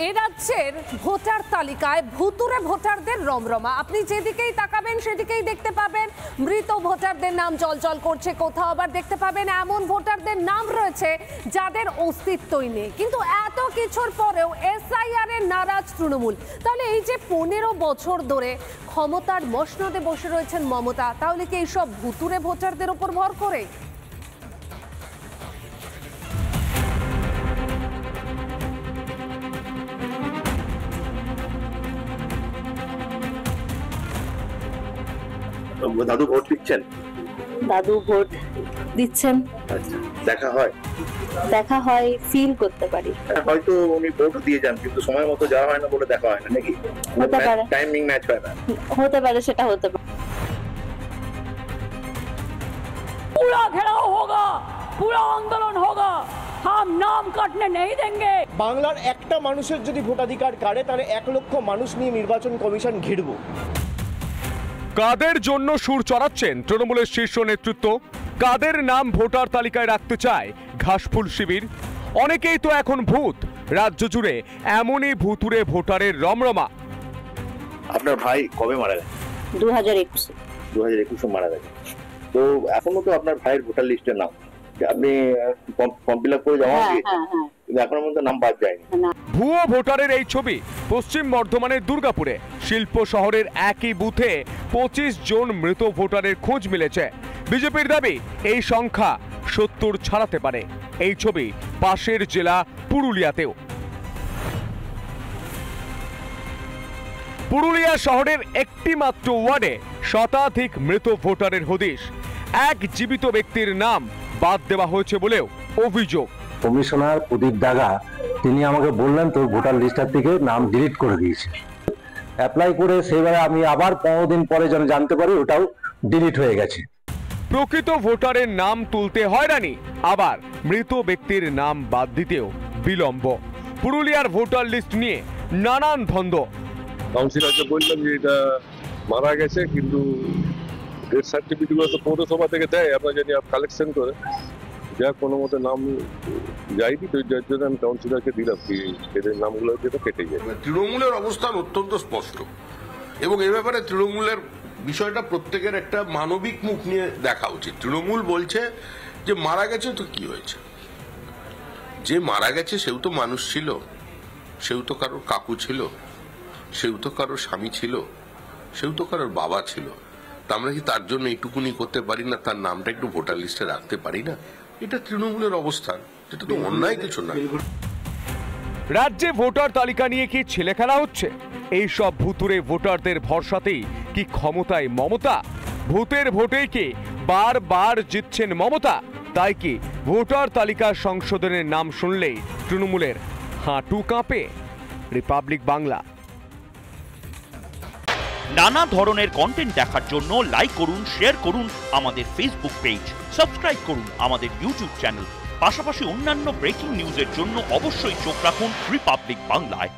এ রাজ্যের ভোটার তালিকায় ভুতুরে ভোটারদের রমরমা। আপনি যেদিকেই তাকাবেন সেদিকেই দেখতে পাবেন মৃত ভোটারদের নাম জলজল করছে, কোথাও আবার দেখতে পাবেন এমন ভোটারদের নাম রয়েছে যাদের অস্তিত্বই নেই। কিন্তু এত কিছুর পরেও এসআইআর এর নারাজ তৃণমূল। তাহলে এই যে 15 বছর ধরে ক্ষমতার মসনদে বসে রয়েছেন মমতা, তাহলে কি এইসব ভুতুরে ভোটারদের উপর ভর করে? দাদু ভোট দিচ্ছেন? দাদু ভোট দিচ্ছেন। দেখা হয় ফিল করতে পারি। হয়তো উনি ভোট দিয়ে যান, কিন্তু সময় মতো যাওয়া হয় না বলে দেখা হয় না নাকি? হতে পারে, টাইমিং ম্যাচ হয় না। হতে পারে, সেটা হতে পারে। पूरा घेराव होगा, पूरा आंदोलन होगा, हम नाम काटने नहीं देंगे। বাংলার একটা মানুষের যদি ভোটাধিকার কাড়ে তাহলে 1 লক্ষ মানুষ নিয়ে নির্বাচন কমিশন ঘিরব। কাদের জন্য সুর চড়াচ্ছেন তৃণমূলের শীর্ষ নেতৃত্ব? কাদের নাম ভোটার তালিকায় রাখতে চায় ঘাসফুল শিবির? অনেকেই তো এখন ভূত। রাজ্য জুড়ে এমনই ভুতুরে ভোটারের রমরমা। আপনার ভাই কবে মারা গেছে? 2021 মারা গেছে। তো এখনো তো আপনার ভাইয়ের ভোটার লিস্টের নাম আপনি ফর্ম ফিল আপ করে জমা দিয়েছেন, কিন্তু এখনো পর্যন্ত নাম বাদ যায়নি। ভুয়ো ভোটারের এই ছবি পশ্চিম বর্ধমানের দুর্গাপুরে শিল্প শহরের একই বুথে 25 জন মৃত ভোটারের খোঁজ মিলেছে। বিজেপির দাবি এই সংখ্যা 70 ছাড়াতে পারে। এই ছবি পাশের জেলা পুরুলিয়াতেও। পুরুলিয়া শহরের একটি মাত্র ওয়ার্ডে শতাধিক মৃত ভোটারের হদিশ। এক জীবিত ব্যক্তির নাম বাদ দেওয়া হয়েছে বলেও অভিযোগ। কমিশনার প্রদীপ দাগা তিনি আমাকে বললেন তোর ভোটার লিস্টার থেকে নাম ডিলিট করে দিয়েছে। অ্যাপ্লাই করে সেবারে আমি আবার 15 দিন পরে যেন জানতে পারি ওটাও ডিলিট হয়ে গেছে। প্রকৃত ভোটারের নাম তুলতে হয়রানি, আবার মৃত ব্যক্তির নাম বাদ দিতেও বিলম্ব। পুরুলিয়ার ভোটার লিস্ট নিয়ে নানান ধন্দ। কাউন্সিলরকে বললাম যে এটা মারা গেছে, কিন্তু ডেথ সার্টিফিকেটগুলো তো পৌরসভা থেকে দেয়, আমরা জানি কালেকশন করে যা কোনো মতো নাম যায়নি, তো যার জন্য আমি কাউন্সিলরকে দিলাম কি এদের নামগুলো যেটা কেটে যায়। তৃণমূলের অবস্থান অত্যন্ত স্পষ্ট এবং এ ব্যাপারে তৃণমূলের বিষয়টা প্রত্যেকের একটা মানবিক মুখ নিয়ে দেখা উচিত। তৃণমূল বলছে যে মারা গেছে তো কি হয়েছে, যে মারা গেছে সেও তো মানুষ ছিল, সেও তো কারোর কাকু ছিল, সেও তো কারোর স্বামী ছিল, সেও তো কারোর বাবা ছিল। তা আমরা কি তার জন্য এইটুকুনি করতে পারি না, তার নামটা একটু ভোটার লিস্টে রাখতে পারি না? এটা তৃণমূলের অবস্থান, এটা তো অন্যায় কিছু না। রাজ্যে ভোটার তালিকা নিয়ে কি ছেলে খেলা হচ্ছে? এই সব ভুতুরে ভোটারদের ভরসাতেই কি ক্ষমতায় মমতা? ভূতের ভোটেই কি বারবার জিতছেন মমতা? তাই কি ভোটার তালিকা সংশোধনের নাম শুনলেই তৃণমূলের হাঁটু কাঁপে? রিপাবলিক বাংলা। নানা ধরনের কন্টেন্ট দেখার জন্য লাইক করুন, শেয়ার করুন আমাদের ফেসবুক পেজ, সাবস্ক্রাইব করুন আমাদের ইউটিউব চ্যানেল। পাশাপাশি অন্যান্য ব্রেকিং নিউজের জন্য অবশ্যই চোখ রাখুন রিপাবলিক বাংলায়।